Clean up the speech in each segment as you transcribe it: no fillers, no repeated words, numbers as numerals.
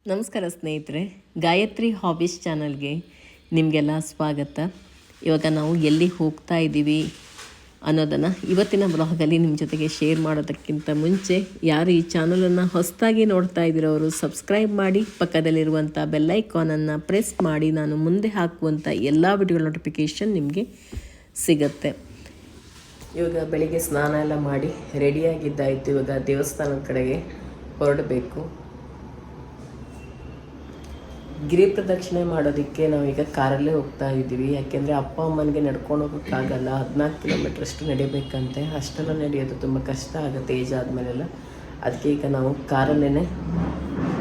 ನಮಸ್ಕಾರ ಸ್ನೇಹಿತರೆ, ಗಾಯತ್ರಿ ಹಾಬೀಸ್ ಚಾನಲ್ಗೆ ನಿಮಗೆಲ್ಲ ಸ್ವಾಗತ. ಇವಾಗ ನಾವು ಎಲ್ಲಿ ಹೋಗ್ತಾ ಇದ್ದೀವಿ ಅನ್ನೋದನ್ನು ಇವತ್ತಿನ ಬ್ಲಾಗಲ್ಲಿ ನಿಮ್ಮ ಜೊತೆಗೆ ಶೇರ್ ಮಾಡೋದಕ್ಕಿಂತ ಮುಂಚೆ ಯಾರು ಈ ಚಾನಲನ್ನು ಹೊಸದಾಗಿ ನೋಡ್ತಾ ಇದ್ದೀರೋರು ಸಬ್ಸ್ಕ್ರೈಬ್ ಮಾಡಿ, ಪಕ್ಕದಲ್ಲಿರುವಂಥ ಬೆಲ್ಲೈಕಾನನ್ನು ಪ್ರೆಸ್ ಮಾಡಿ. ನಾನು ಮುಂದೆ ಹಾಕುವಂಥ ಎಲ್ಲ ವಿಡಿಯೋ ನೋಟಿಫಿಕೇಷನ್ ನಿಮಗೆ ಸಿಗುತ್ತೆ. ಇವಾಗ ಬೆಳಿಗ್ಗೆ ಸ್ನಾನ ಎಲ್ಲ ಮಾಡಿ ರೆಡಿಯಾಗಿದ್ದಾಯಿತು. ಇವಾಗ ದೇವಸ್ಥಾನದ ಕಡೆಗೆ ಹೊರಡಬೇಕು. ಗಿರಿ ಪ್ರದಕ್ಷಿಣೆ ಮಾಡೋದಕ್ಕೆ ನಾವೀಗ ಕಾರಲ್ಲೇ ಹೋಗ್ತಾ ಇದ್ದೀವಿ. ಯಾಕೆಂದರೆ ಅಪ್ಪ ಅಮ್ಮನಿಗೆ ನಡ್ಕೊಂಡು ಹೋಗೋಕ್ಕಾಗಲ್ಲ, 14 ಕಿಲೋಮೀಟ್ರ್ ಅಷ್ಟು ನಡಿಬೇಕಂತೆ. ಅಷ್ಟೆಲ್ಲ ನಡೆಯೋದು ತುಂಬ ಕಷ್ಟ ಆಗುತ್ತೆ ಏಜ್ ಆದಮೇಲೆಲ್ಲ. ಅದಕ್ಕೆ ಈಗ ನಾವು ಕಾರಲ್ಲೇ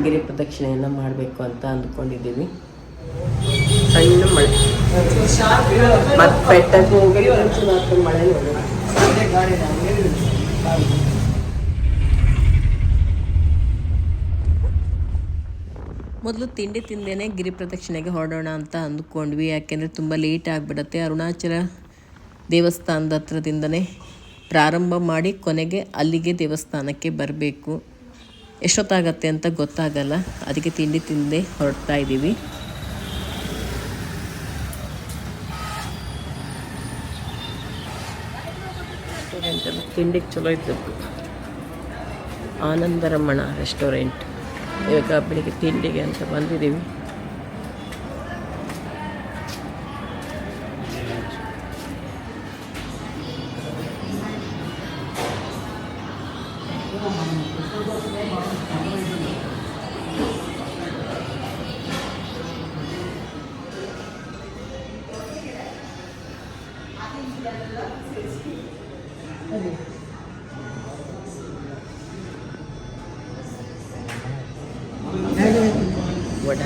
ಗಿರಿ ಪ್ರದಕ್ಷಿಣೆಯನ್ನು ಮಾಡಬೇಕು ಅಂತ ಅಂದ್ಕೊಂಡಿದ್ದೀವಿ. ಸಣ್ಣ ಮಳೆ ಮತ್ತು ಬೆಟ್ಟಕ್ಕೆ ಹೋಗಿ ಮಳೆ ಮೊದಲು ತಿಂಡಿ ತಿಂದೇನೆ ಗಿರಿ ಪ್ರದಕ್ಷಿಣೆಗೆ ಹೊರಡೋಣ ಅಂತ ಅಂದ್ಕೊಂಡ್ವಿ. ಯಾಕೆಂದರೆ ತುಂಬ ಲೇಟ್ ಆಗಿಬಿಡುತ್ತೆ. ಅರುಣಾಚಲ ದೇವಸ್ಥಾನದ ಹತ್ರದಿಂದನೇ ಪ್ರಾರಂಭ ಮಾಡಿ ಕೊನೆಗೆ ಅಲ್ಲಿಗೆ ದೇವಸ್ಥಾನಕ್ಕೆ ಬರಬೇಕು. ಎಷ್ಟೊತ್ತಾಗತ್ತೆ ಅಂತ ಗೊತ್ತಾಗಲ್ಲ. ಅದಕ್ಕೆ ತಿಂಡಿ ತಿಂದೇ ಹೊರಡ್ತಾ ಇದ್ದೀವಿ. ತಿಂಡಿಗೆ ಚಲೋ ಇತ್ತು. ಆನಂದರಮಣ ರೆಸ್ಟೋರೆಂಟ್. ಇವಾಗ ಬೆಳಿಗ್ಗೆ ತಿಂಡಿಗೆ ಅಂತ ಬಂದಿದ್ದೀವಿ. ವಡ,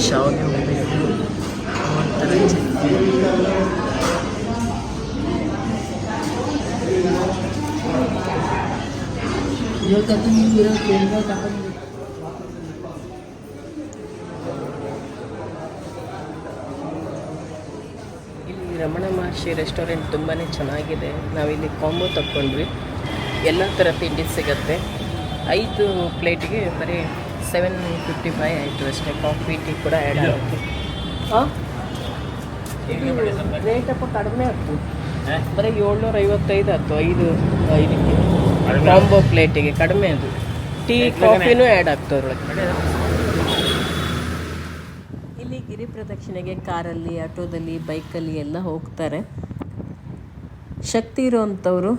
ಶಾವಿಗೆ ಉಪ್ಪಿಟ್ಟು, ಒಂಥರ ಚಟ್ನಿ. ಇಲ್ಲಿ ರಮಣ ಮಹರ್ಷಿ ರೆಸ್ಟೋರೆಂಟ್ ತುಂಬಾ ಚೆನ್ನಾಗಿದೆ. ನಾವಿಲ್ಲಿ ಕಾಂಬೋ ತಗೊಂಡ್ವಿ. ಎಲ್ಲ ಥರ ತಿಂಡಿ ಸಿಗುತ್ತೆ. 5 ಪ್ಲೇಟಿಗೆ ಬರೀ 755 ಆಯಿತು ಅಷ್ಟೇ. ಕಾಫಿ ಟೀ ಕೂಡ ಆ್ಯಡ್ ಆಗುತ್ತೆ. ರೇಟಪ್ಪ ಕಡಿಮೆ ಆಗ್ತದೆ. ಬರೀ 755 ಆಯ್ತು 5 ಕಾಂಬೋ ಪ್ಲೇಟಿಗೆ. ಕಡಿಮೆ ಅದು. ಟೀ ಕಾಫಿನೂ ಆ್ಯಡ್ ಆಗ್ತದೆ ಅದರೊಳಗೆ. ಇಲ್ಲಿ ಗಿರಿ ಪ್ರದಕ್ಷಿಣೆಗೆ ಕಾರಲ್ಲಿ, ಆಟೋದಲ್ಲಿ, ಬೈಕಲ್ಲಿ ಎಲ್ಲ ಹೋಗ್ತಾರೆ. ಶಕ್ತಿ ಇರೋವಂಥವರು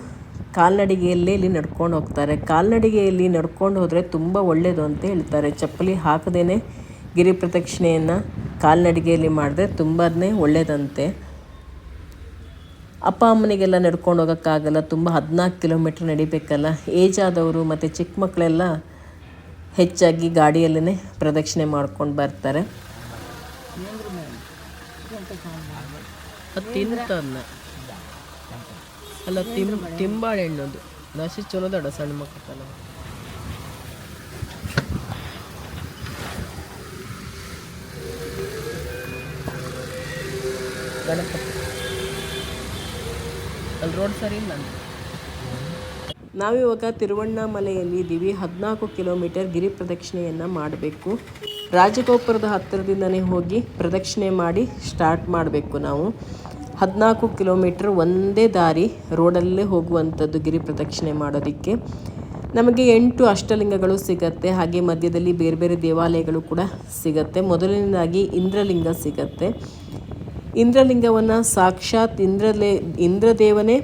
ಕಾಲ್ನಡಿಗೆಯಲ್ಲೇ ಇಲ್ಲಿ ನಡ್ಕೊಂಡು ಹೋಗ್ತಾರೆ. ಕಾಲ್ನಡಿಗೆಯಲ್ಲಿ ನಡ್ಕೊಂಡು ಹೋದರೆ ತುಂಬ ಒಳ್ಳೆಯದು ಅಂತ ಹೇಳ್ತಾರೆ. ಚಪ್ಪಲಿ ಹಾಕದೇ ಗಿರಿ ಪ್ರದಕ್ಷಿಣೆಯನ್ನು ಕಾಲ್ನಡಿಗೆಯಲ್ಲಿ ಮಾಡಿದ್ರೆ ತುಂಬಾ ಒಳ್ಳೆಯದಂತೆ. ಅಪ್ಪ ಅಮ್ಮನಿಗೆಲ್ಲ ನಡ್ಕೊಂಡು ಹೋಗೋಕ್ಕಾಗಲ್ಲ, ತುಂಬ 14 ಕಿಲೋಮೀಟ್ರ್ ನಡಿಬೇಕಲ್ಲ. ಏಜ್ ಆದವರು ಮತ್ತು ಚಿಕ್ಕ ಮಕ್ಕಳೆಲ್ಲ ಹೆಚ್ಚಾಗಿ ಗಾಡಿಯಲ್ಲೇ ಪ್ರದಕ್ಷಿಣೆ ಮಾಡ್ಕೊಂಡು ಬರ್ತಾರೆ. ತಿಂತನ್ನ ಅಲ್ಲ, ತಿಂಬಾಳೆ ಹಣ್ಣದು ನಸಿ ಚಲೋದಡ ಸಣ್ಣ ಮಕ್ಕಳ. ಗಣಪತಿ ಅಲ್ಲಿ ರೋಡ್ ಸರಿ ಇಲ್ಲ. ನಾವಿವಾಗ ತಿರುವಣ್ಣಾಮಲೆಯಲ್ಲಿ ಇದ್ದೀವಿ. 14 ಕಿಲೋಮೀಟರ್ ಗಿರಿ ಪ್ರದಕ್ಷಿಣೆಯನ್ನು ಮಾಡಬೇಕು. ರಾಜಗೋಪುರದ ಹತ್ತಿರದಿಂದನೇ ಹೋಗಿ ಪ್ರದಕ್ಷಿಣೆ ಮಾಡಿ ಸ್ಟಾರ್ಟ್ ಮಾಡಬೇಕು. ನಾವು 14 ಕಿಲೋಮೀಟ್ರ್ ಒಂದೇ ದಾರಿ ರೋಡಲ್ಲೇ ಹೋಗುವಂಥದ್ದು ಗಿರಿ ಪ್ರದಕ್ಷಿಣೆ ಮಾಡೋದಕ್ಕೆ. ನಮಗೆ 8 ಅಷ್ಟಲಿಂಗಗಳು ಸಿಗತ್ತೆ. ಹಾಗೆ ಮಧ್ಯದಲ್ಲಿ ಬೇರೆ ಬೇರೆ ದೇವಾಲಯಗಳು ಕೂಡ ಸಿಗತ್ತೆ. ಮೊದಲನೇದಾಗಿ ಇಂದ್ರಲಿಂಗ ಸಿಗತ್ತೆ. ಇಂದ್ರಲಿಂಗವನ್ನು ಸಾಕ್ಷಾತ್ ಇಂದ್ರದೇವನೇ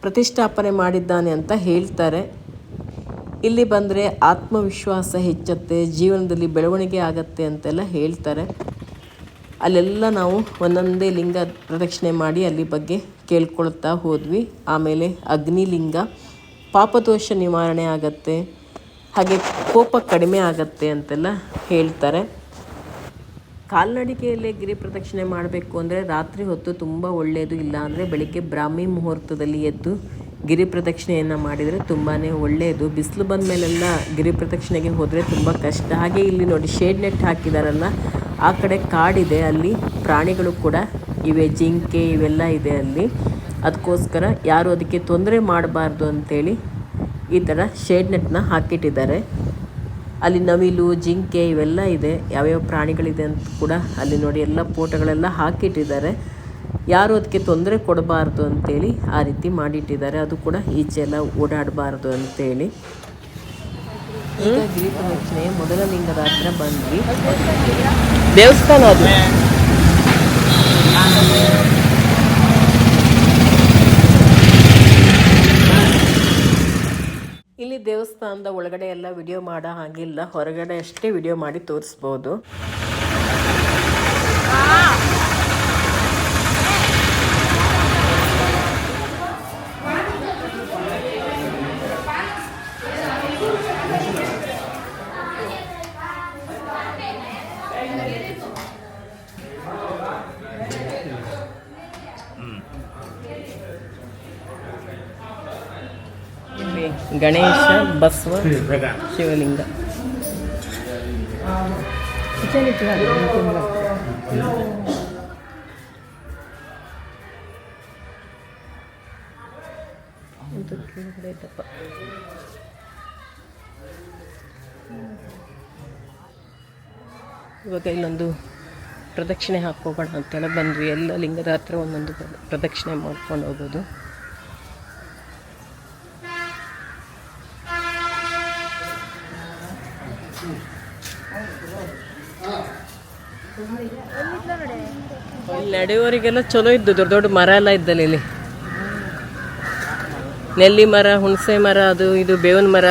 ಪ್ರತಿಷ್ಠಾಪನೆ ಮಾಡಿದ್ದಾನೆ ಅಂತ ಹೇಳ್ತಾರೆ. ಇಲ್ಲಿ ಬಂದರೆ ಆತ್ಮವಿಶ್ವಾಸ ಹೆಚ್ಚುತ್ತೆ, ಜೀವನದಲ್ಲಿ ಬೆಳವಣಿಗೆ ಆಗತ್ತೆ ಅಂತೆಲ್ಲ ಹೇಳ್ತಾರೆ. ಅಲ್ಲೆಲ್ಲ ನಾವು ಒಂದೊಂದೇ ಲಿಂಗ ಪ್ರದಕ್ಷಿಣೆ ಮಾಡಿ ಅಲ್ಲಿ ಬಗ್ಗೆ ಕೇಳ್ಕೊಳ್ತಾ ಹೋದ್ವಿ. ಆಮೇಲೆ ಅಗ್ನಿಲಿಂಗ, ಪಾಪದೋಷ ನಿವಾರಣೆ ಆಗತ್ತೆ, ಹಾಗೆ ಕೋಪ ಕಡಿಮೆ ಆಗತ್ತೆ ಅಂತೆಲ್ಲ ಹೇಳ್ತಾರೆ. ಕಾಲ್ನಡಿಗೆಯಲ್ಲೇ ಗಿರಿ ಪ್ರದಕ್ಷಿಣೆ ಮಾಡಬೇಕು ಅಂದರೆ ರಾತ್ರಿ ಹೊತ್ತು ತುಂಬ ಒಳ್ಳೆಯದು. ಇಲ್ಲ ಅಂದರೆ ಬೆಳಿಗ್ಗೆ ಬ್ರಾಹ್ಮಿ ಮುಹೂರ್ತದಲ್ಲಿ ಎದ್ದು ಗಿರಿ ಪ್ರದಕ್ಷಿಣೆಯನ್ನು ಮಾಡಿದರೆ ತುಂಬಾ ಒಳ್ಳೆಯದು. ಬಿಸಿಲು ಬಂದ ಮೇಲೆಲ್ಲ ಗಿರಿ ಪ್ರದಕ್ಷಿಣೆಗೆ ಹೋದರೆ ತುಂಬ ಕಷ್ಟ. ಹಾಗೆ ಇಲ್ಲಿ ನೋಡಿ ಶೇಡ್ ನೆಟ್ ಹಾಕಿದಾರಲ್ಲ, ಆ ಕಡೆ ಕಾಡಿದೆ, ಅಲ್ಲಿ ಪ್ರಾಣಿಗಳು ಕೂಡ ಇವೆ, ಜಿಂಕೆ ಇವೆಲ್ಲ ಇದೆ ಅಲ್ಲಿ. ಅದಕ್ಕೋಸ್ಕರ ಯಾರು ಅದಕ್ಕೆ ತೊಂದರೆ ಮಾಡಬಾರ್ದು ಅಂಥೇಳಿ ಈ ಥರ ಶೇಡ್ ನೆಟ್ನ ಹಾಕಿಟ್ಟಿದ್ದಾರೆ. ಅಲ್ಲಿ ನವಿಲು, ಜಿಂಕೆ ಇವೆಲ್ಲ ಇದೆ, ಯಾವ್ಯಾವ ಪ್ರಾಣಿಗಳಿದೆ ಅಂತ ಕೂಡ ಅಲ್ಲಿ ನೋಡಿ ಎಲ್ಲ ಫೋಟೋಗಳೆಲ್ಲ ಹಾಕಿಟ್ಟಿದ್ದಾರೆ. ಯಾರು ಅದಕ್ಕೆ ತೊಂದರೆ ಕೊಡಬಾರ್ದು ಅಂತೇಳಿ ಆ ರೀತಿ ಮಾಡಿಟ್ಟಿದ್ದಾರೆ. ಅದು ಕೂಡ ಈಚೆ ಎಲ್ಲ ಓಡಾಡಬಾರ್ದು ಅಂತೇಳಿ. ಈಗ ಗಿರಿ ಪ್ರದಕ್ಷಿಣೆ ಮೊದಲ ಲಿಂಗದ ಹತ್ರ ಬಂದ್ವಿ. ದೇವಸ್ಥಾನ ಅದು. ಇಲ್ಲಿ ದೇವಸ್ಥಾನದ ಒಳಗಡೆ ಎಲ್ಲ ವಿಡಿಯೋ ಮಾಡೋ ಹಾಗಿಲ್ಲ, ಹೊರಗಡೆ ಅಷ್ಟೇ ವಿಡಿಯೋ ಮಾಡಿ ತೋರಿಸ್ಬೋದು. ಗಣೇಶ, ಬಸವ, ಶಿವಲಿಂಗ. ಇವಾಗ ಇಲ್ಲೊಂದು ಪ್ರದಕ್ಷಿಣೆ ಹಾಕೋಗೋಣ ಅಂತೆಲ್ಲ ಬಂದ್ವಿ. ಎಲ್ಲ ಲಿಂಗದ ಹತ್ರ ಒಂದೊಂದು ಪ್ರದಕ್ಷಿಣೆ ಮಾಡ್ಕೊಂಡು ಹೋಗೋದು. ಇಲ್ಲಿ ನಡೆಯುವವರಿಗೆಲ್ಲ ಚಲೋ ಇದ್ದು, ದೊಡ್ಡ ದೊಡ್ಡ ಮರ ಎಲ್ಲ ಇದ್ದಲ್ಲ ಇಲ್ಲಿ. ನೆಲ್ಲಿ ಮರ, ಹುಣಸೆ ಮರ, ಅದು ಇದು ಬೇವಿನ ಮರ.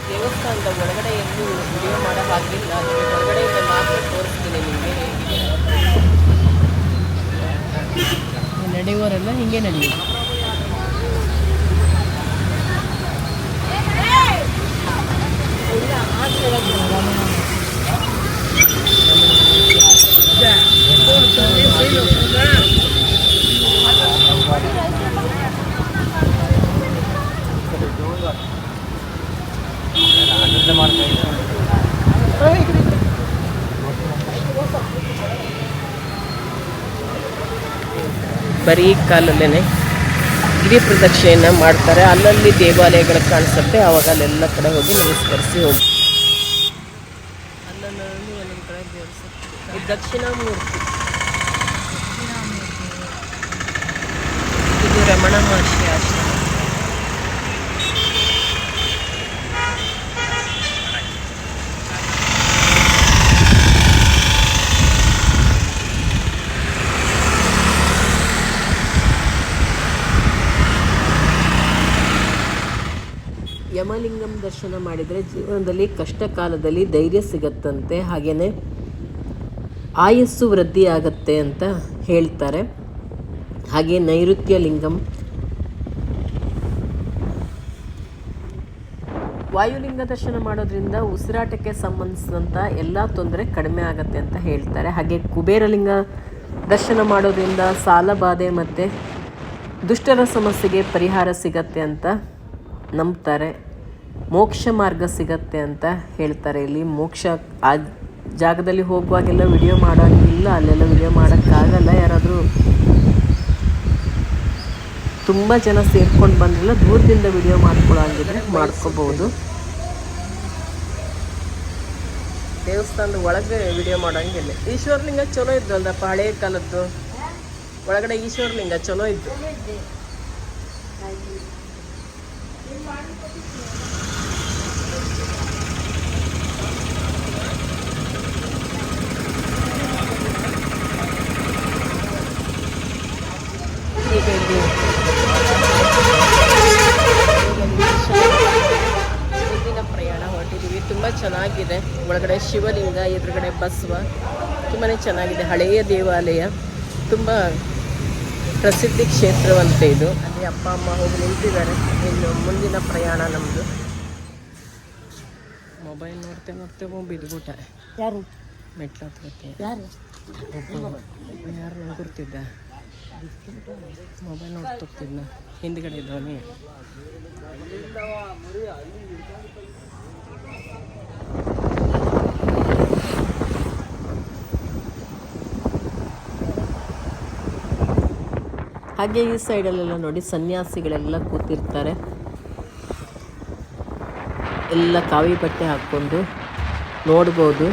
ದೇವಸ್ಥಾನದ ಒಳಗಡೆ ಎಲ್ಲೂ ವಿಡಿಯೋ ಮಾಡೋ ಹಾಗಿಲ್ಲ, ಹೊರಗಡೆಯಿಂದ ಮಾತ್ರ ತೋರಿಸ್ತೀನಿ ನಿಮಗೆ. ನಡೆಯುವವರೆಲ್ಲ ಹಿಂಗೆ ನಡೆಯುತ್ತೆ. ಬರೀ ಕಾಲಲ್ಲೇ ಗಿರಿ ಪ್ರದಕ್ಷಿಣೆಯನ್ನು ಮಾಡ್ತಾರೆ. ಅಲ್ಲಲ್ಲಿ ದೇವಾಲಯಗಳು ಕಾಣಿಸುತ್ತೆ, ಆವಾಗ ಅಲ್ಲೆಲ್ಲ ಕಡೆ ಹೋಗಿ ನಮಸ್ಕರಿಸಿ ಹೋಗಿ. ಅಲ್ಲಲ್ಲಿ ಒಂದೊಂದು ಕಡೆ ದೇವಸ್ಥಾನ. ಇದು ದಕ್ಷಿಣಾಮೂರ್ತಿ, ಇದು ರಮಣ ಮಹರ್ಷಿ ಆಶ್ರಮ. ಯಮಲಿಂಗಂ ದರ್ಶನ ಮಾಡಿದರೆ ಜೀವನದಲ್ಲಿ ಕಷ್ಟ ಕಾಲದಲ್ಲಿ ಧೈರ್ಯ ಸಿಗತ್ತಂತೆ, ಹಾಗೆಯೇ ಆಯಸ್ಸು ವೃದ್ಧಿ ಆಗತ್ತೆ ಅಂತ ಹೇಳ್ತಾರೆ. ಹಾಗೆ ನೈಋತ್ಯ ಲಿಂಗಂ, ವಾಯುಲಿಂಗ ದರ್ಶನ ಮಾಡೋದ್ರಿಂದ ಉಸಿರಾಟಕ್ಕೆ ಸಂಬಂಧಿಸಿದಂಥ ಎಲ್ಲ ತೊಂದರೆ ಕಡಿಮೆ ಆಗತ್ತೆ ಅಂತ ಹೇಳ್ತಾರೆ. ಹಾಗೆ ಕುಬೇರಲಿಂಗ ದರ್ಶನ ಮಾಡೋದ್ರಿಂದ ಸಾಲಬಾಧೆ ಮತ್ತು ದುಷ್ಟರ ಸಮಸ್ಯೆಗೆ ಪರಿಹಾರ ಸಿಗತ್ತೆ ಅಂತ ನಂಬ್ತಾರೆ. ಮೋಕ್ಷ ಮಾರ್ಗ ಸಿಗತ್ತೆ ಅಂತ ಹೇಳ್ತಾರೆ. ಇಲ್ಲಿ ಮೋಕ್ಷ ಆ ಜಾಗದಲ್ಲಿ ಹೋಗುವಾಗೆಲ್ಲ ವಿಡಿಯೋ ಮಾಡೋಂಗಿಲ್ಲ, ಅಲ್ಲೆಲ್ಲ ವಿಡಿಯೋ ಮಾಡೋಕ್ಕಾಗಲ್ಲ. ಯಾರಾದರೂ ತುಂಬ ಜನ ಸೇರ್ಕೊಂಡು ಬಂದಿಲ್ಲ, ದೂರದಿಂದ ವಿಡಿಯೋ ಮಾಡ್ಕೊಳ್ಳೋಂಗಿದ್ರೆ ಮಾಡ್ಕೋಬೋದು. ದೇವಸ್ಥಾನದ ಒಳಗೆ ವಿಡಿಯೋ ಮಾಡೋಂಗಿಲ್ಲ. ಈಶ್ವರಲಿಂಗ ಚಲೋ ಇದ್ದು ಅಲ್ದಪ್ಪ, ಹಳೆಯ ಕಾಲದ್ದು. ಒಳಗಡೆ ಈಶ್ವರಲಿಂಗ ಚಲೋ ಇದ್ದು. ಮುಂದಿನ ಪ್ರಯಾಣ ಹೊರಟಿದ್ದೀವಿ. ತುಂಬ ಚೆನ್ನಾಗಿದೆ. ಒಳಗಡೆ ಶಿವಲಿಂಗ, ಎದುರುಗಡೆ ಬಸವ, ತುಂಬಾ ಚೆನ್ನಾಗಿದೆ. ಹಳೆಯ ದೇವಾಲಯ, ತುಂಬ ಪ್ರಸಿದ್ಧಿ ಕ್ಷೇತ್ರವಂತೆ ಇದು. ಅಲ್ಲಿ ಅಪ್ಪ ಅಮ್ಮ ಹೋಗಿ ನಿಂತಿದ್ದಾರೆ. ಇನ್ನು ಮುಂದಿನ ಪ್ರಯಾಣ ನಮ್ಮದು. ಮೊಬೈಲ್ ನೋಡ್ತೇ ಬಿದ್ದುಬಿಟ್ಟ. ಯಾರು ಮೆಟ್ಲ ಹತ್ರಕ್ಕೆ ಯಾರು ಗುರ್ತಿದ್ದ ಮೊಬೈಲ್ ನೋಡ್ತಿದ್ನ ಹಿಂದ್ಗಡೆ ಇದ್ದವನಿ. ಹಾಗೆ ಈ ಸೈಡಲ್ಲೆಲ್ಲ ನೋಡಿ ಸನ್ಯಾಸಿಗಳೆಲ್ಲ ಕೂತಿರ್ತಾರೆ, ಎಲ್ಲ ಕಾವಿ ಬಟ್ಟೆ ಹಾಕ್ಕೊಂಡು ನೋಡ್ಬೋದು.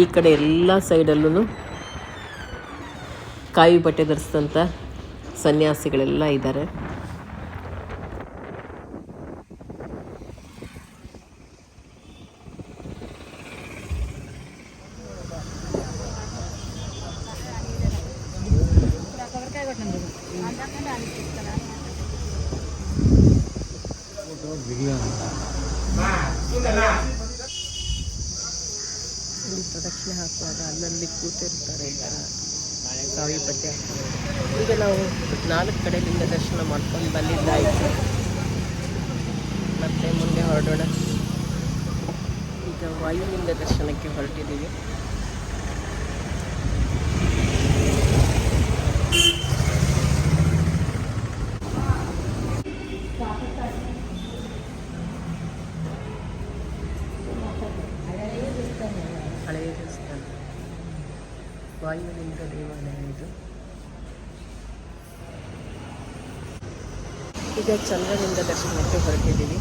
ಈ ಕಡೆ ಎಲ್ಲ ಸೈಡಲ್ಲೂ ಕಾವಿ ಬಟ್ಟೆ ಧರಿಸಿದಂಥ ಸನ್ಯಾಸಿಗಳೆಲ್ಲ ಇದ್ದಾರೆ. ಇಲ್ಲಿ ಪ್ರದಕ್ಷಿಣೆ ಹಾಕುವಾಗ ಅಲ್ಲಲ್ಲಿ ಕೂತಿರ್ತಾರೆ ಈ ಥರ ಕಾವಿ ಬಟ್ಟೆ ಹಾಕ್ತಾರೆ. ಈಗ ನಾವು 4 ಕಡೆ ಲಿಂಗ ದರ್ಶನ ಮಾಡ್ಕೊಂಡು ಬಂದಿದ್ದಾಯಿತು. ಮತ್ತೆ ಮುಂದೆ ಹೊರಡೋಣ. ಈಗ ವಾಯುಲಿಂಗ ದರ್ಶನಕ್ಕೆ ಹೊರಟಿದ್ದೀವಿ. ಹಳೆಯ ದೇವಸ್ಥಾನ, ವಾಯುಲಿಂಗ ದೇವಾಲಯ ಇದು. ಈಗ ಚಂದ್ರಲಿಂಗ ದರ್ಶನಕ್ಕೆ ಹೊರಟಿದ್ದೀವಿ.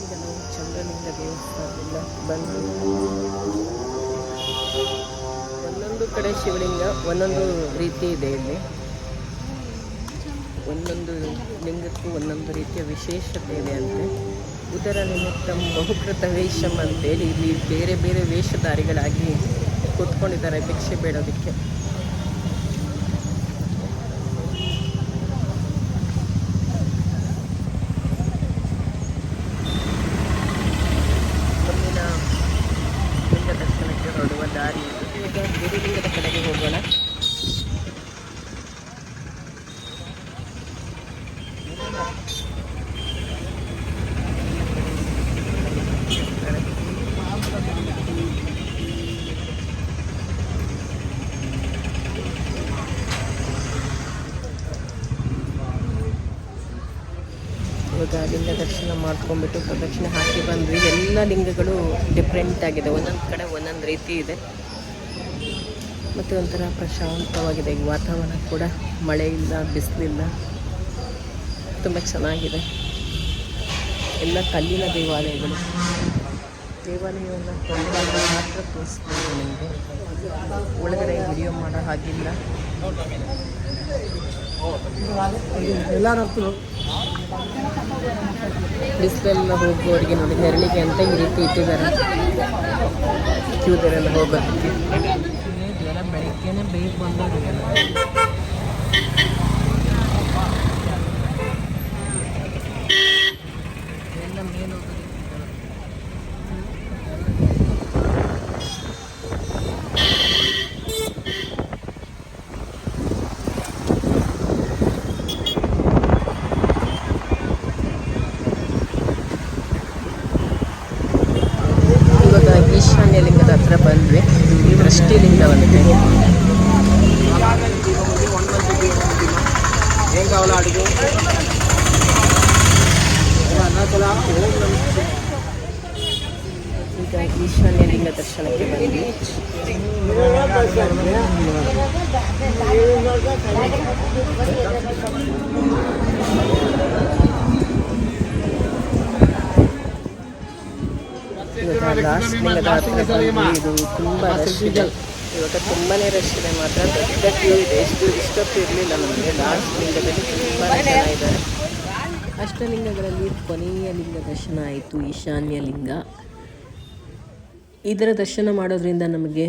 ಈಗ ನಾವು ಚಂದ್ರಲಿಂಗ ದೇವಸ್ಥಾನದಿಂದ ಬಂದು ಒಂದೊಂದು ಕಡೆ ಶಿವಲಿಂಗ ಒಂದೊಂದು ರೀತಿ ಇದೆ. ಇಲ್ಲಿ ಒಂದೊಂದು ಲಿಂಗಕ್ಕೂ ಒಂದೊಂದು ರೀತಿಯ ವಿಶೇಷತೆ ಇದೆ ಅಂತೆ. ಉದರ ನಿಮಿತ್ತ ಬಹುಕೃತ ವೇಷಂ ಅಂತೇಳಿ ಇಲ್ಲಿ ಬೇರೆ ಬೇರೆ ವೇಷಧಾರಿಗಳಾಗಿ ಕೂತ್ಕೊಂಡಿದ್ದಾರೆ ಭಿಕ್ಷೆ ಬೇಡೋದಕ್ಕೆ. ಮುಂದಿನ ಲಿಂಗ ದರ್ಶನಕ್ಕೆ ಹೊರಡುವ ದಾರಿ ಈಗ ಗುರುಲಿಂಗದ ಕಡೆಗೆ ಹೋಗೋಣ. ಇವಾಗ ಲಿಂಗ ದರ್ಶನ ಮಾಡ್ಕೊಂಡ್ಬಿಟ್ಟು ಪ್ರದಕ್ಷಿಣೆ ಹಾಕಿ ಬಂದ್ವಿ. ಎಲ್ಲ ಲಿಂಗಗಳು ಡಿಫ್ರೆಂಟ್ ಆಗಿದೆ, ಒಂದೊಂದು ಕಡೆ ಒಂದೊಂದು ರೀತಿ ಇದೆ. ಮತ್ತು ಒಂಥರ ಪ್ರಶಾಂತವಾಗಿದೆ. ಈಗ ವಾತಾವರಣ ಕೂಡ ಮಳೆ ಇಲ್ಲ, ಬಿಸಿಲಿಲ್ಲ, ತುಂಬ ಚೆನ್ನಾಗಿದೆ. ಎಲ್ಲ ಕಲ್ಲಿನ ದೇವಾಲಯಗಳು. ದೇವಾಲಯವನ್ನು ಹೊರಗಡೆ ಮಾತ್ರ ತೋರಿಸ್ಬೋದು ನಿಮಗೆ, ಒಳಗಡೆ ವಿಡಿಯೋ ಮಾಡೋ ಹಾಗಿಲ್ಲ. ಬಿಸಿಲೆಲ್ಲ ಹೋಗುವವರಿಗೆ ನೋಡಿ ನೆರಳಿಗೆ ಅಂತ ಈ ರೀತಿ ಇಟ್ಟಿದ್ದಾರೆ, ಕ್ಯೂದರೆಲ್ಲ ಹೋಗೋದಕ್ಕೆ. ಜ್ವರ ಬೆಳಗ್ಗೆನೇ ಬೇಗ ಬಂದೋಗಿದೆ. ಎಲ್ಲ ಮೇಲೆ ಹೋಗೋದು. ಈಶಾನ್ಯ ಲಿಂಗದ ಹತ್ರ ಬಂದ್ವಿ. ದೃಷ್ಟಿಲಿಂಗವಂತೆ. ಈಗ ಈಶಾನ್ಯ ಲಿಂಗ ದರ್ಶನಕ್ಕೆ ಬಂದ್ವಿ. ಇವಾಗ ಲಾಸ್ಟ್ ಲಿಂಗದ ಹತ್ರ ಬಂದ್ವಿ. ಇದು ತುಂಬ ರಶ್ ಇದೆ ಇವಾಗ, ತುಂಬಾ ರಶ್ ಇದೆ ಮಾತ್ರ. ದೊಡ್ಡ ಕ್ಯೂ ಇದೆ. ಇಷ್ಟೊತ್ತು ಇರಲಿಲ್ಲ ನಮಗೆ. ಲಾಸ್ಟ್ ಲಿಂಗದಲ್ಲಿ ತುಂಬ ಜನ ಇದ್ದಾರೆ. ಅಷ್ಟಲಿಂಗಗಳಲ್ಲಿ ಕೊನೆಯ ಲಿಂಗ ದರ್ಶನ ಆಯಿತು, ಈಶಾನ್ಯ ಲಿಂಗ. ಇದರ ದರ್ಶನ ಮಾಡೋದ್ರಿಂದ ನಮಗೆ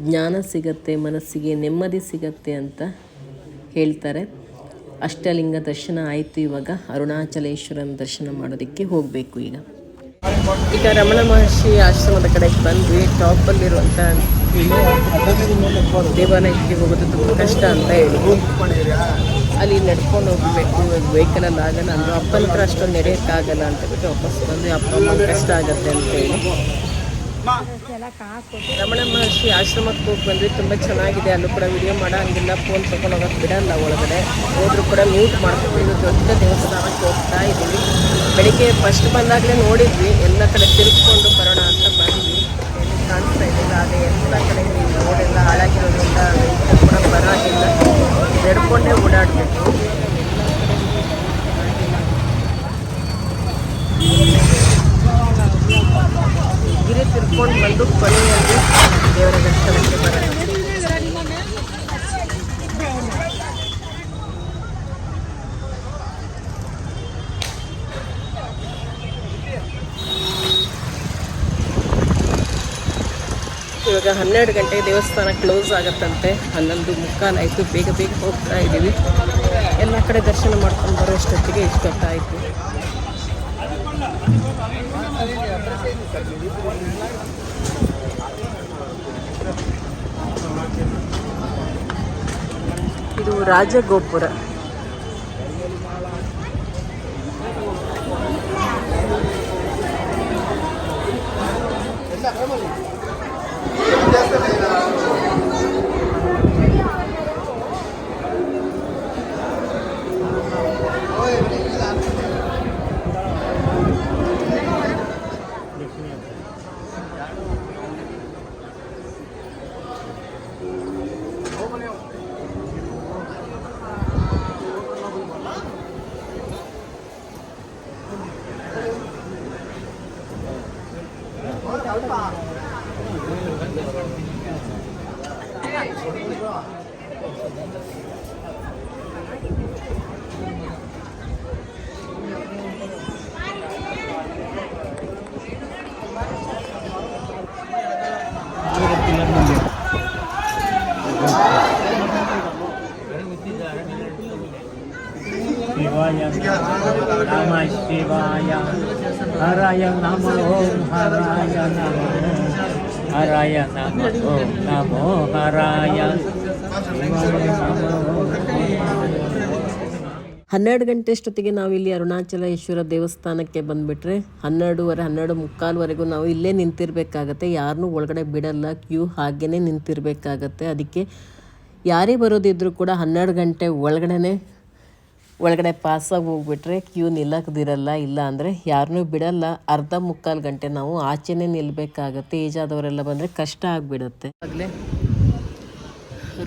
ಜ್ಞಾನ ಸಿಗತ್ತೆ, ಮನಸ್ಸಿಗೆ ನೆಮ್ಮದಿ ಸಿಗತ್ತೆ ಅಂತ ಹೇಳ್ತಾರೆ. ಅಷ್ಟಲಿಂಗ ದರ್ಶನ ಆಯಿತು. ಇವಾಗ ಅರುಣಾಚಲೇಶ್ವರನ ದರ್ಶನ ಮಾಡೋದಕ್ಕೆ ಹೋಗಬೇಕು. ಈಗ ರಮಣ ಮಹರ್ಷಿ ಆಶ್ರಮದ ಕಡೆಗೆ ಬಂದ್ವಿ. ಟಾಪಲ್ಲಿರುವಂಥ ದೇವಾಲಯಕ್ಕೆ ಹೋಗೋದು ತುಂಬ ಕಷ್ಟ ಅಂತ ಹೇಳಿ ಅಲ್ಲಿ ನಡ್ಕೊಂಡು ಹೋಗಬೇಕು. ವೆಹಿಕಲಲ್ಲಿ ಆಗಲ್ಲ ಅಂದರು. ಅಪ್ಪನ ಹತ್ರ ಅಷ್ಟೊಂದು ನಡೆಯೋಕ್ಕಾಗಲ್ಲ ಅಂತ ಬಿಟ್ಟು ವಾಪಸ್ ಬಂದು ಅಪ್ಪ ಅಮ್ಮ ಕಷ್ಟ ಆಗುತ್ತೆ ಅಂತ ಹೇಳಿ ರಮಣ ಮಹರ್ಷಿ ಆಶ್ರಮಕ್ಕೆ ಹೋಗಿ ಬಂದ್ವಿ. ತುಂಬ ಚೆನ್ನಾಗಿದೆ. ಅಲ್ಲೂ ಕೂಡ ವಿಡಿಯೋ ಮಾಡೋಂಗಿಲ್ಲ, ಫೋನ್ ತೊಗೊಂಡು ಹೋಗೋಕ್ಕೆ ಬಿಡಲ್ಲ. ಒಳಗಡೆ ಹೋದ್ರೂ ಕೂಡ ಮ್ಯೂಟ್ ಮಾಡ್ಕೊಂಡು ದೊಡ್ಡ ದೇವಸ್ಥಾನಕ್ಕೆ ಹೋಗ್ತಾ ಇದ್ದೀವಿ. ಬೆಳಿಗ್ಗೆ ಫಸ್ಟ್ ಬಂದಾಗಲೇ ನೋಡಿದ್ವಿ, ಎಲ್ಲ ಕಡೆ ತಿರುಗಿಕೊಂಡು ಬರೋಣ ಅಂತ ಬಂದ್ವಿ. ಎಲ್ಲಿ ಕಾಣಿಸ್ತಾ ಇದ್ದಿಲ್ಲ. ಅದೇ ಎಲ್ಲ ಕಡೆ ರೋಡೆಲ್ಲ ಹಾಳಾಗಿರೋದ್ರಿಂದ ವೆಹಿಕಲ್ ಕೂಡ ಬರೋಂಗಿಲ್ಲ, ನಡ್ಕೊಂಡೇ ಓಡಾಡಬೇಕು. ಗಿರಿ ತಿರ್ಕೊಂಡು ಬಂದು ಕೊನೆಯಲ್ಲಿ ದೇವರ ದರ್ಶನಕ್ಕೆ ಬರೋಣ. ಇವಾಗ 12 ಗಂಟೆಗೆ ದೇವಸ್ಥಾನ ಕ್ಲೋಸ್ ಆಗುತ್ತಂತೆ. 11:15 ಆಯಿತು. ಬೇಗ ಬೇಗ ಹೋಗ್ತಾ ಇದ್ದೀವಿ. ಎಲ್ಲ ಕಡೆ ದರ್ಶನ ಮಾಡ್ಕೊಂಡು ಬರೋ ಅಷ್ಟೊತ್ತಿಗೆ ಇಷ್ಟೊತ್ತಾಯಿತು. ಇದು ರಾಜಗೋಪುರ. Namah Shivaya, Haraya Namo Om Haraya Namo Haraya Namo Om Namo Haraya Shivaya Namo. 12 ಗಂಟೆ ಅಷ್ಟೊತ್ತಿಗೆ ನಾವು ಇಲ್ಲಿ ಅರುಣಾಚಲೇಶ್ವರ ದೇವಸ್ಥಾನಕ್ಕೆ ಬಂದುಬಿಟ್ರೆ 12:30 ನಾವು ಇಲ್ಲೇ ನಿಂತಿರಬೇಕಾಗತ್ತೆ. ಯಾರನ್ನೂ ಒಳಗಡೆ ಬಿಡಲ್ಲ, ಕ್ಯೂ ಹಾಗೇ ನಿಂತಿರಬೇಕಾಗತ್ತೆ. ಅದಕ್ಕೆ ಯಾರೇ ಬರೋದಿದ್ರೂ ಕೂಡ 12 ಗಂಟೆ ಒಳಗಡೆ ಪಾಸಾಗಿ ಹೋಗ್ಬಿಟ್ರೆ ಕ್ಯೂ ನಿಲ್ಲಕ್ದಿರಲ್ಲ. ಇಲ್ಲ ಅಂದರೆ ಯಾರನ್ನೂ ಬಿಡಲ್ಲ. 1/2 ಗಂಟೆ ನಾವು ಆಚೆನೇ ನಿಲ್ಲಬೇಕಾಗತ್ತೆ. ಏಜಾದವರೆಲ್ಲ ಬಂದರೆ ಕಷ್ಟ ಆಗಿಬಿಡುತ್ತೆ. ಆಗಲೇ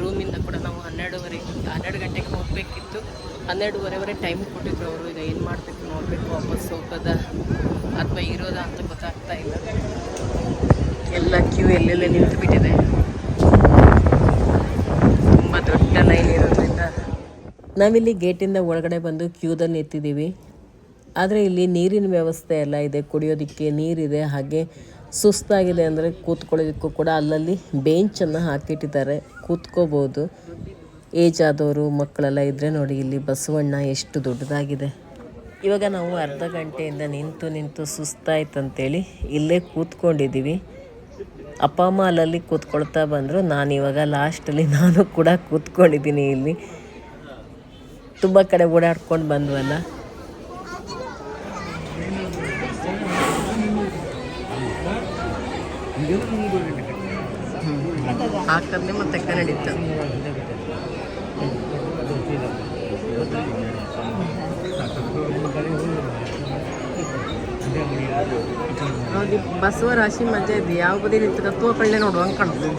ರೂಮಿಂದ ಕೂಡ ನಾವು 12 ಗಂಟೆಗೆ ಹೋಗಬೇಕಿತ್ತು. 12:30 ಟೈಮ್ ಕೊಟ್ಟಿದ್ರು ಅವರು. ಈಗ ಏನು ಮಾಡಬೇಕು ನೋಡಬೇಕು, ವಾಪಸ್ ಹೋಗೋದ ಅಥವಾ ಇರೋದಾ ಅಂತ ಗೊತ್ತಾಗ್ತಾ ಇಲ್ಲ. ಎಲ್ಲ ಕ್ಯೂ ಎಲ್ಲೆಲ್ಲೇ ನಿಂತು ಬಿಟ್ಟಿದೆ. ತುಂಬ ದೊಡ್ಡ ಲೈನ್ ಇರೋದ್ರಿಂದ ನಾವಿಲ್ಲಿ ಗೇಟಿಂದ ಒಳಗಡೆ ಬಂದು ಕ್ಯೂದಲ್ಲಿ ನಿಂತಿದ್ದೀವಿ. ಆದರೆ ಇಲ್ಲಿ ನೀರಿನ ವ್ಯವಸ್ಥೆ ಎಲ್ಲ ಇದೆ, ಕುಡಿಯೋದಕ್ಕೆ ನೀರಿದೆ. ಹಾಗೆ ಸುಸ್ತಾಗಿದೆ ಅಂದರೆ ಕೂತ್ಕೊಳ್ಳೋದಕ್ಕೂ ಕೂಡ ಅಲ್ಲಲ್ಲಿ ಬೆಂಚನ್ನು ಹಾಕಿಟ್ಟಿದ್ದಾರೆ, ಕೂತ್ಕೋಬೋದು. ಏಜ್ ಆದವರು ಮಕ್ಕಳೆಲ್ಲ ಇದ್ದರೆ ನೋಡಿ, ಇಲ್ಲಿ ಬಸವಣ್ಣ ಎಷ್ಟು ದೊಡ್ಡದಾಗಿದೆ. ಇವಾಗ ನಾವು 1/2 ಗಂಟೆಯಿಂದ ನಿಂತು ಸುಸ್ತಾಯ್ತಂತೇಳಿ ಇಲ್ಲೇ ಕೂತ್ಕೊಂಡಿದ್ದೀವಿ. ಅಪ್ಪ ಅಮ್ಮ ಅಲ್ಲಲ್ಲಿ ಕೂತ್ಕೊಳ್ತಾ ಬಂದರು. ನಾನಿವಾಗ ಲಾಸ್ಟಲ್ಲಿ ನಾನು ಕೂಡ ಕೂತ್ಕೊಂಡಿದ್ದೀನಿ. ಇಲ್ಲಿ ತುಂಬ ಕಡೆ ಓಡಾಡ್ಕೊಂಡು ಬಂದ್ವಲ್ಲ. ಹಾಕಂದ್ರೆ ಮತ್ತೆ ನಡೀತು. ಹೌದು, ಬಸವ ರಾಶಿ ಮಜಾ ಇದೆ. ಯಾವ ಬದಿ ನಿಂತ್ಕತ್ತೋ ಕಳ್ಳೆ ನೋಡು ಹಂಗೆ ಕಾಣ್ತದೆ.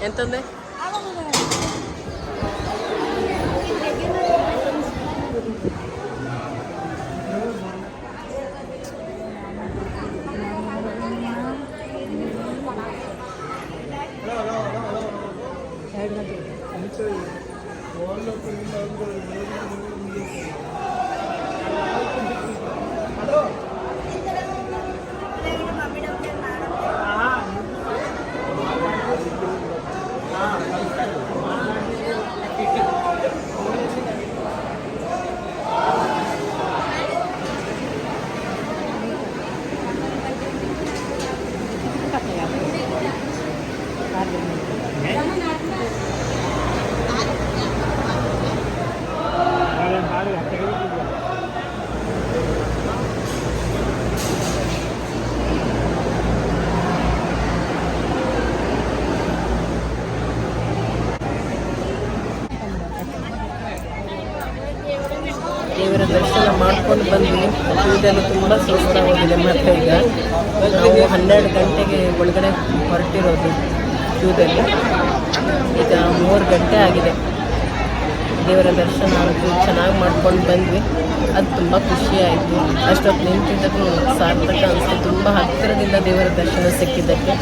ಎಂತಂದೆ ದೇವರ ದರ್ಶನ ಮಾಡ್ಕೊಂಡು ಬಂದ್ವಿ. ಕ್ಯೂದಲ್ಲಿ ತುಂಬ ಸುಸ್ತಾಗೋಗಿದೆ. ಮತ್ತು ಈಗ ನಾವು 12 ಗಂಟೆಗೆ ಒಳಗಡೆ ಹೊರಟಿರೋದು ಕ್ಯೂದಲ್ಲಿ. ಈಗ 3 ಗಂಟೆ ಆಗಿದೆ. ದೇವರ ದರ್ಶನ ಅಂತೂ ಚೆನ್ನಾಗಿ ಮಾಡ್ಕೊಂಡು ಬಂದ್ವಿ. ಅದು ತುಂಬ ಖುಷಿಯಾಯಿತು. ಅಷ್ಟೊತ್ತು ನಿಂತಿದ್ದಕ್ಕೂ ಸಾರ್ಥಕ ಅನಿಸ್ತು. ತುಂಬ ಹತ್ತಿರದಿಂದ ದೇವರ ದರ್ಶನ ಸಿಕ್ಕಿದ್ದಕ್ಕೆ.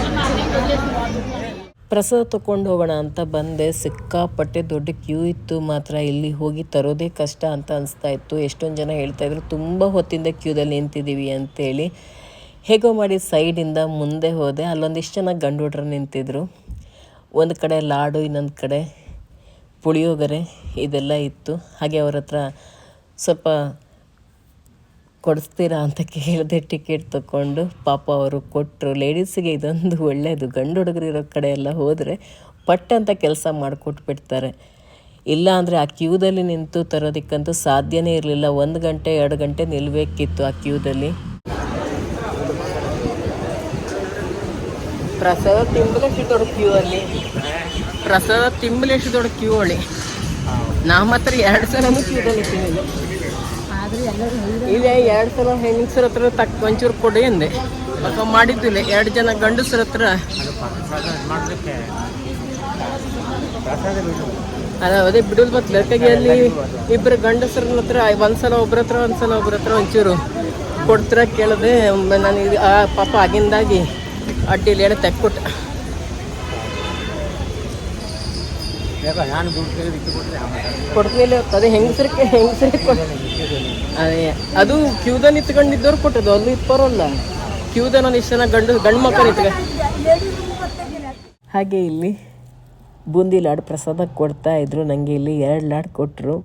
ಪ್ರಸಾದ ತೊಗೊಂಡು ಹೋಗೋಣ ಅಂತ ಬಂದೆ. ಸಿಕ್ಕಾಪಟ್ಟೆ ದೊಡ್ಡ ಕ್ಯೂ ಇತ್ತು. ಮಾತ್ರ ಇಲ್ಲಿ ಹೋಗಿ ತರೋದೇ ಕಷ್ಟ ಅಂತ ಅನಿಸ್ತಾ ಇತ್ತು. ಎಷ್ಟೊಂದು ಜನ ಹೇಳ್ತಾಯಿದ್ರು ತುಂಬ ಹೊತ್ತಿಂದ ಕ್ಯೂದಲ್ಲಿ ನಿಂತಿದ್ದೀವಿ ಅಂತೇಳಿ. ಹೇಗೋ ಮಾಡಿ ಸೈಡಿಂದ ಮುಂದೆ ಹೋದೆ. ಅಲ್ಲೊಂದಿಷ್ಟು ಜನ ಗಂಡು ಹುಡ್ರು ನಿಂತಿದ್ರು. ಒಂದು ಕಡೆ ಲಾಡು, ಇನ್ನೊಂದು ಕಡೆ ಪುಳಿಯೋಗರೆ ಇದೆಲ್ಲ ಇತ್ತು. ಹಾಗೆ ಅವ್ರ ಹತ್ರ ಸ್ವಲ್ಪ ಕೊಡಿಸ್ತೀರಾ ಅಂತ ಕೇಳಿದೆ. ಟಿಕೆಟ್ ತೊಗೊಂಡು ಪಾಪ ಅವರು ಕೊಟ್ಟರು. ಲೇಡೀಸಿಗೆ ಇದೊಂದು ಒಳ್ಳೆಯದು. ಗಂಡು ಹುಡುಗರು ಇರೋ ಕಡೆ ಎಲ್ಲ ಹೋದರೆ ಪಟ್ಟೆ ಅಂತ ಕೆಲಸ ಮಾಡಿಕೊಟ್ಬಿಡ್ತಾರೆ. ಇಲ್ಲ ಅಂದರೆ ಆ ಕ್ಯೂದಲ್ಲಿ ನಿಂತು ತರೋದಕ್ಕಂತೂ ಸಾಧ್ಯನೇ ಇರಲಿಲ್ಲ. 1 ಗಂಟೆ 2 ಗಂಟೆ ನಿಲ್ಲಬೇಕಿತ್ತು ಆ ಕ್ಯೂದಲ್ಲಿ. ಪ್ರಸಾದ ತಿಂಬಲೆಷ್ಟು ದೊಡ್ಡ ಕ್ಯೂ ಅಲ್ಲಿ. ಪ್ರಸಾದ ತಿಂಬಲೆಷ್ಟು ದೊಡ್ಡ ಕ್ಯೂ ಅಲ್ಲಿ. ನಾವು ಮಾತ್ರ 2 ಸಲನೂ ಕ್ಯೂದಲ್ಲಿ ಇಟ್ಟಿದ್ದೀವಿ. ಇಲ್ಲೇ 2 ಸಲ ಹೆಂಗಸರ ಹತ್ರ ಒಂಚೂರು ಕೊಡಿ ಅಂದೆ. ಮಾಡಿದ್ದಿಲ್ಲ. 2 ಜನ ಗಂಡಸರ ಹತ್ರ ಅದೇ ಬಿಡೋದು ಬತ್ತಲ. ಯಾಕಾಗಿ ಅಲ್ಲಿ 2 ಗಂಡಸರ ಹತ್ರ ಒಂದ್ಸಲ ಒಬ್ರ ಹತ್ರ ಒಂಚೂರು ಕೊಡ್ತೀರ ಕೇಳಿದೆ. ನನಗೆ ಆ ಪಾಪ ಆಗಿಂದಾಗಿ ಅಡ್ಡಿಲಿ ಹೇಳಿ ತೆಕ್ಕೊಟ್ಟೆ. ಕೊಡ್ತೀನಿ. ಅದೇ ಹೆಂಗಸರಿಗೆ ಅದೇ ಅದು ಕ್ಯೂದಲ್ಲಿ ನಿಂತ್ಕೊಂಡಿದ್ದವ್ರು ಕೊಟ್ಟದ್ದು. ಅಲ್ಲಿ ಇಪ್ಪರಲ್ಲ ಕ್ಯೂದ. ನಾನು ಇಷ್ಟು ಜನ ಗಂಡು ಮಕ್ಕಳು ನಿಂತ್ಕ. ಹಾಗೆ ಇಲ್ಲಿ ಬೂಂದಿ ಲಾಡು ಪ್ರಸಾದ ಕೊಡ್ತಾಯಿದ್ರು. ನನಗೆ ಇಲ್ಲಿ 2 ಲಾಡು ಕೊಟ್ಟರು.